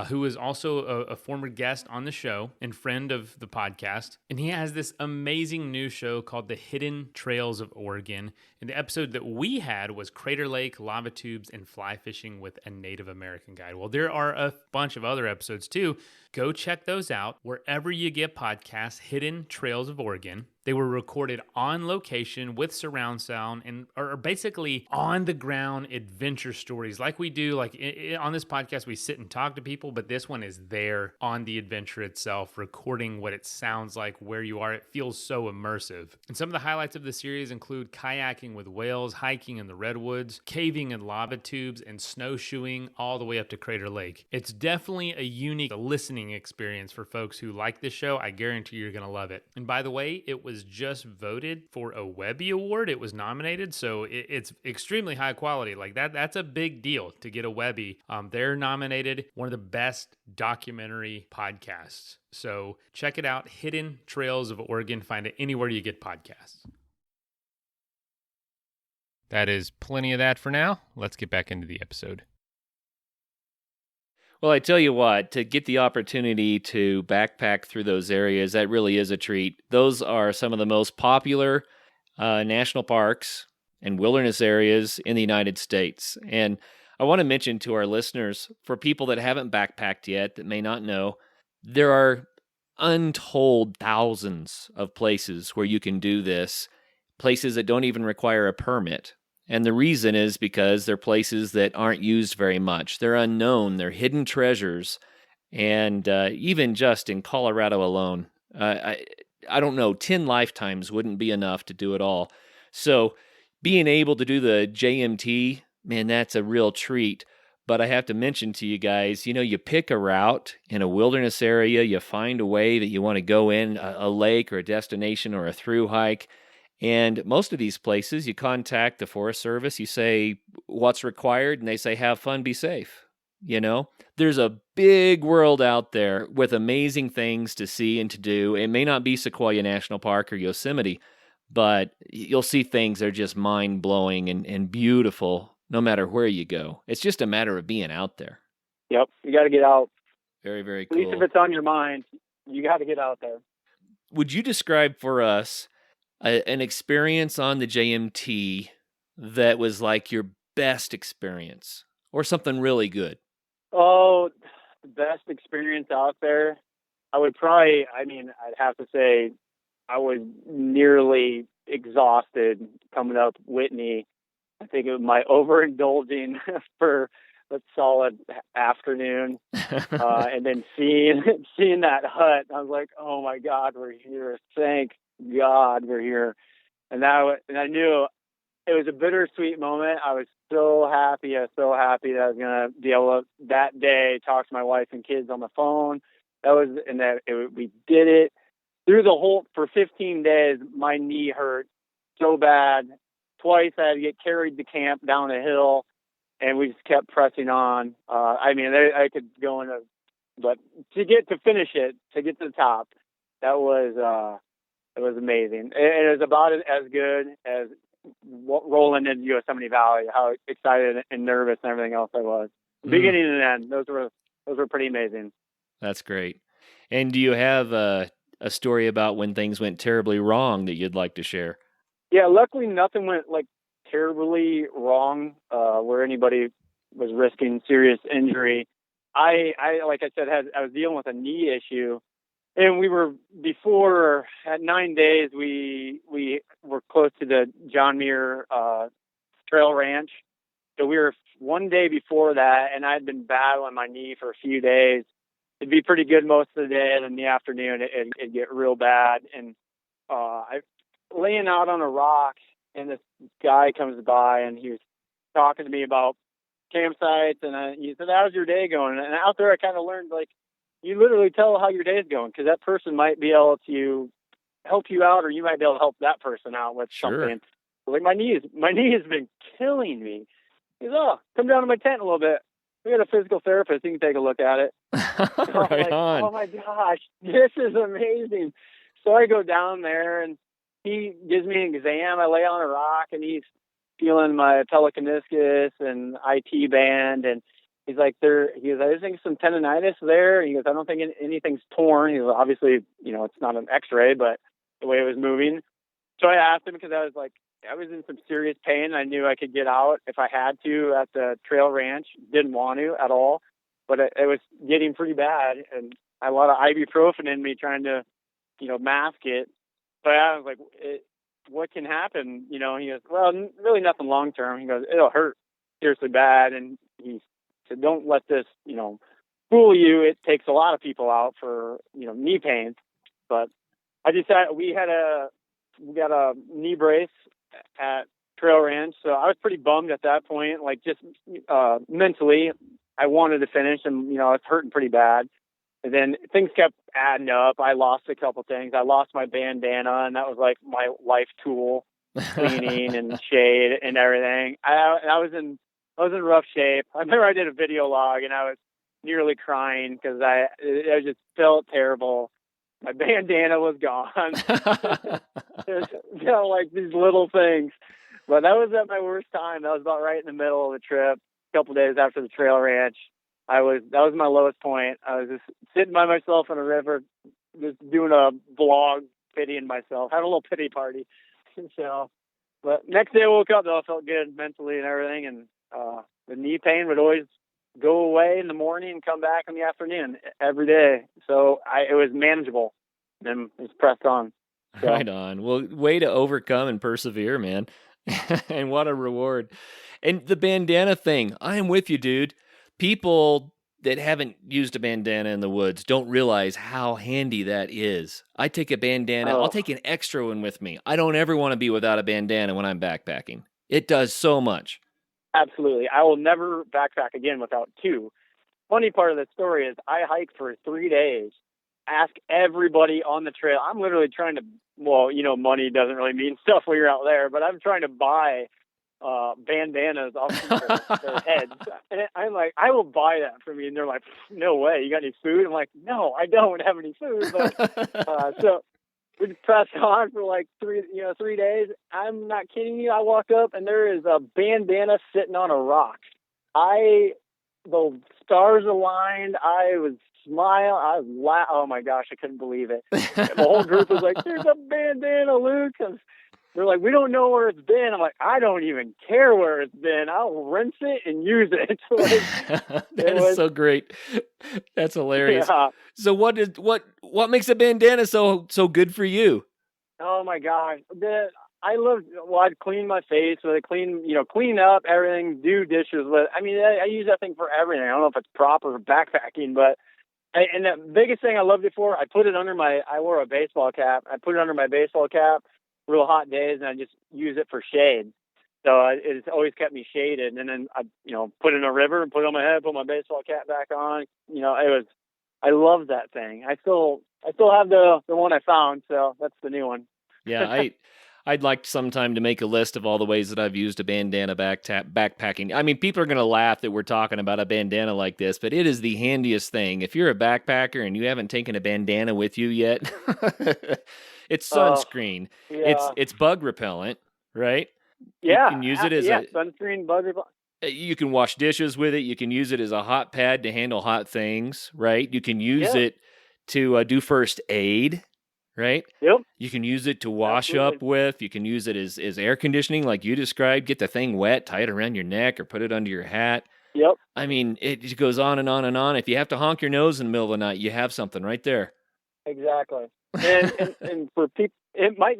who is also a former guest on the show and friend of the podcast. And he has this amazing new show called The Hidden Trails of Oregon. And the episode that we had was Crater Lake, Lava Tubes, and Fly Fishing with a Native American Guide. Well, there are a bunch of other episodes too. Go check those out wherever you get podcasts, Hidden Trails of Oregon. They were recorded on location with surround sound and are basically on the ground adventure stories like we do. On this podcast, we sit and talk to people, but this one is there on the adventure itself, recording what it sounds like where you are. It feels so immersive. And some of the highlights of the series include kayaking with whales, hiking in the redwoods, caving in lava tubes, and snowshoeing all the way up to Crater Lake. It's definitely a unique listening experience for folks who like this show. I guarantee you're going to love it. And by the way, it was just voted for a Webby Award. It was nominated, so it's extremely high quality. That's a big deal to get a Webby. They're nominated, one of the best documentary podcasts. So check it out, Hidden Trails of Oregon. Find it anywhere you get podcasts. That is plenty of that for now. Let's get back into the episode. Well, I tell you what, to get the opportunity to backpack through those areas, that really is a treat. Those are some of the most popular national parks and wilderness areas in the United States. And I want to mention to our listeners, for people that haven't backpacked yet, that may not know, there are untold thousands of places where you can do this, places that don't even require a permit. And the reason is because they're places that aren't used very much. They're unknown. They're hidden treasures. And even just in Colorado alone, I don't know, 10 lifetimes wouldn't be enough to do it all. So being able to do the JMT, man, that's a real treat. But I have to mention to you guys, you pick a route in a wilderness area, you find a way that you want to go in, a lake or a destination or a thru-hike. And most of these places, you contact the Forest Service, you say what's required, and they say, have fun, be safe. There's a big world out there with amazing things to see and to do. It may not be Sequoia National Park or Yosemite, but you'll see things that are just mind-blowing and beautiful no matter where you go. It's just a matter of being out there. Yep, you got to get out. Very, very cool. At least if it's on your mind, you got to get out there. Would you describe for us an experience on the JMT that was like your best experience or something really good? Oh, the best experience out there. I'd have to say I was nearly exhausted coming up Whitney. I think it was my overindulging for a solid afternoon. And then seeing that hut, I was like, oh my God, we're here. Thank God we're here. And I knew it was a bittersweet moment. I was so happy. I was so happy that I was going to be able to that day talk to my wife and kids on the phone. We did it for 15 days. My knee hurt so bad. Twice I had to get carried to camp down a hill, and we just kept pressing on. I could go into, but to finish it, to get to the top, that was it was amazing. It was about as good as rolling into Yosemite Valley. How excited and nervous and everything else I was. Beginning and end, those were pretty amazing. That's great. And do you have a story about when things went terribly wrong that you'd like to share? Yeah, luckily nothing went like terribly wrong where anybody was risking serious injury. I like I said, I was dealing with a knee issue, and at 9 days we were close to the John Muir Trail Ranch. So we were one day before that, and I had been battling my knee for a few days. It'd be pretty good most of the day, and in the afternoon it'd get real bad. And I laying out on a rock, and this guy comes by, and he was talking to me about campsites, and he said, "How's your day going?" And out there, I kind of learned, like, you literally tell how your day is going, because that person might be able to help you out, or you might be able to help that person out with something. Like my knee has been killing me. He goes, "Oh, come down to my tent a little bit. We got a physical therapist. You can take a look at it." Right on. Oh my gosh, this is amazing. So I go down there, and he gives me an exam. I lay on a rock, and he's feeling my telekinesis and IT band, and he's like, I think some tendonitis there. He goes, I don't think anything's torn. He goes, obviously, it's not an X-ray, but the way it was moving. So I asked him, because I was in some serious pain. I knew I could get out if I had to at the trail ranch. Didn't want to at all, but it was getting pretty bad, and I had a lot of ibuprofen in me trying to, mask it. But I was like, what can happen? He goes, well, really nothing long term. He goes, it'll hurt seriously bad. And he said, don't let this, fool you. It takes a lot of people out for, knee pain. But I decided we got a knee brace at Trail Ranch. So I was pretty bummed at that point. Like, just mentally, I wanted to finish, and, I was hurting pretty bad. And then things kept adding up. I lost a couple things. I lost my bandana, and that was like my life tool, cleaning and shade and everything. I was in rough shape. I remember I did a video log, and I was nearly crying because I just felt terrible. My bandana was gone. Like these little things. But that was at my worst time. That was about right in the middle of the trip, a couple days after the trail ranch. That was my lowest point. I was just sitting by myself in a river, just doing a vlog, pitying myself, having a little pity party. So, but next day I woke up, though, I felt good mentally and everything, and the knee pain would always go away in the morning and come back in the afternoon every day. So it was manageable, and it was pressed on. So. Right on. Well, way to overcome and persevere, man. And what a reward. And the bandana thing, I am with you, dude. People that haven't used a bandana in the woods don't realize how handy that is. I take a bandana. I'll take an extra one with me. I don't ever want to be without a bandana when I'm backpacking. It does so much. Absolutely. I will never backpack again without two. Funny part of the story is I hiked for 3 days. Ask everybody on the trail. I'm literally trying to, money doesn't really mean stuff when you're out there, but I'm trying to buy bandanas off their heads. And I'm like, I will buy that for me. And they're like, no way. You got any food? I'm like, no, I don't have any food. But, so we pressed on for like 3 days. I'm not kidding you. I walk up, and there is a bandana sitting on a rock. The stars aligned. I was smiling. I was oh my gosh, I couldn't believe it. The whole group was like, there's a bandana, Luke. They're like, we don't know where it's been. I'm like, I don't even care where it's been. I'll rinse it and use it. That is so great. That's hilarious. Yeah. So what makes a bandana so good for you? Oh my gosh. I loved, well, I'd clean my face with it, clean up everything, do dishes with it. I mean, I use that thing for everything. I don't know if it's proper for backpacking, but, and the biggest thing I loved it for, I wore a baseball cap. I put it under my baseball cap, real hot days, and I just use it for shade. So it's always kept me shaded. And then I, put it in a river and put it on my head, put my baseball cap back on. I love that thing. I still have the one I found. So that's the new one. Yeah, I'd like sometime to make a list of all the ways that I've used a bandana backpacking. I mean, people are going to laugh that we're talking about a bandana like this, but it is the handiest thing. If you're a backpacker and you haven't taken a bandana with you yet, it's sunscreen. Yeah. It's bug repellent, right? Yeah. You can use it as sunscreen, bug repellent. You can wash dishes with it. You can use it as a hot pad to handle hot things, right? You can use it to do first aid. Right? Yep. You can use it to wash up with. You can use it as air conditioning, like you described. Get the thing wet, tie it around your neck, or put it under your hat. Yep. I mean, it just goes on and on and on. If you have to honk your nose in the middle of the night, you have something right there. Exactly. And for people, it might.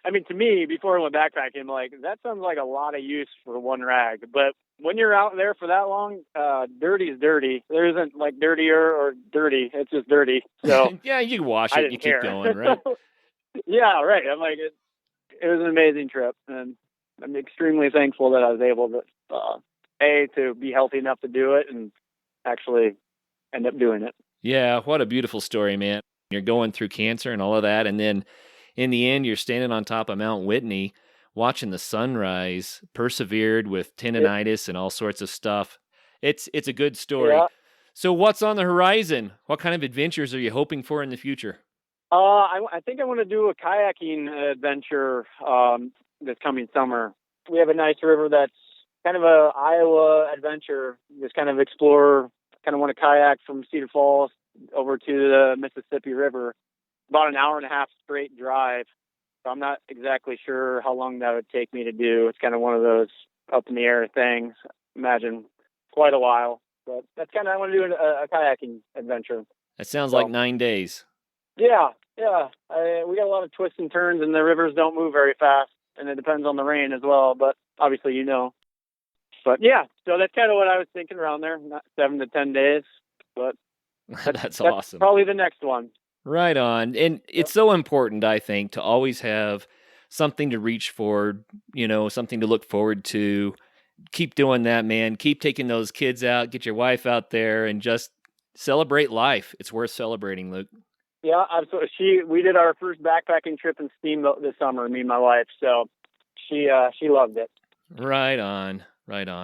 I mean, to me, before I went backpacking, I'm like, that sounds like a lot of use for one rag. But when you're out there for that long, dirty is dirty. There isn't like dirtier or dirty. It's just dirty. So yeah, you can wash it and you keep going, right? Yeah, right. I'm like, it was an amazing trip, and I'm extremely thankful that I was able to to be healthy enough to do it and actually end up doing it. Yeah, what a beautiful story, man. You're going through cancer and all of that, and then in the end, you're standing on top of Mount Whitney, watching the sunrise, persevered with tendonitis and all sorts of stuff. It's a good story. Yeah. So what's on the horizon? What kind of adventures are you hoping for in the future? I think I want to do a kayaking adventure this coming summer. We have a nice river that's kind of a Iowa adventure. Just kind of explore, kind of want to kayak from Cedar Falls over to the Mississippi River. About an hour and a half straight drive. So I'm not exactly sure how long that would take me to do. It's kind of one of those up in the air things. Imagine quite a while. But that's kind of, I want to do a kayaking adventure. That sounds like 9 days. Yeah. We got a lot of twists and turns, and the rivers don't move very fast, and it depends on the rain as well. But obviously, But yeah, so that's kind of what I was thinking around there. Not 7 to 10 days, but that's awesome. Probably the next one. Right on. And it's so important, I think, to always have something to reach for, something to look forward to. Keep doing that, man. Keep taking those kids out, get your wife out there, and just celebrate life. It's worth celebrating, Luke. Yeah, absolutely. We did our first backpacking trip in Steamboat this summer, me and my wife, so she loved it. Right on. Yep.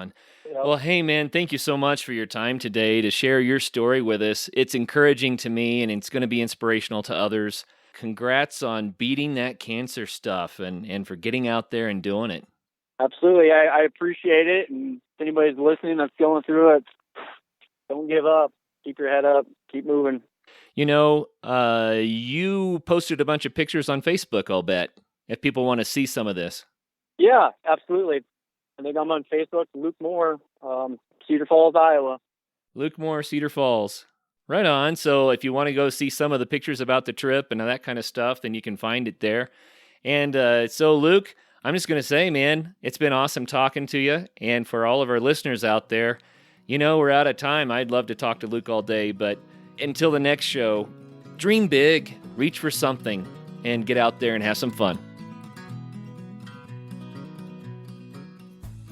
Well, hey, man, thank you so much for your time today to share your story with us. It's encouraging to me, and it's going to be inspirational to others. Congrats on beating that cancer stuff and for getting out there and doing it. Absolutely. I appreciate it. And if anybody's listening that's going through it, don't give up. Keep your head up. Keep moving. You posted a bunch of pictures on Facebook, I'll bet, if people want to see some of this. Yeah, absolutely. I think I'm on Facebook, Luke Moore, Cedar Falls, Iowa. Luke Moore, Cedar Falls. Right on. So if you want to go see some of the pictures about the trip and that kind of stuff, then you can find it there. And so, Luke, I'm just going to say, man, it's been awesome talking to you. And for all of our listeners out there, we're out of time. I'd love to talk to Luke all day. But until the next show, dream big, reach for something, and get out there and have some fun.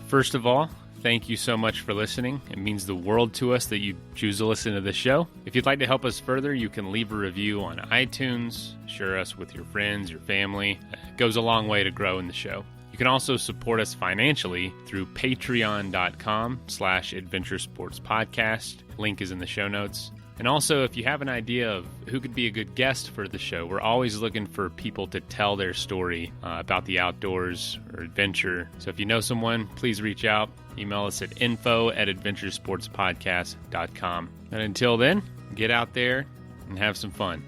First of all, thank you so much for listening. It means the world to us that you choose to listen to this show. If you'd like to help us further, you can leave a review on iTunes, share us with your friends, your family. It goes a long way to grow in the show. You can also support us financially through patreon.com/adventuresportspodcast. Link is in the show notes. And also, if you have an idea of who could be a good guest for the show, we're always looking for people to tell their story about the outdoors or adventure. So if you know someone, please reach out. Email us at info@adventuresportspodcast.com. And until then, get out there and have some fun.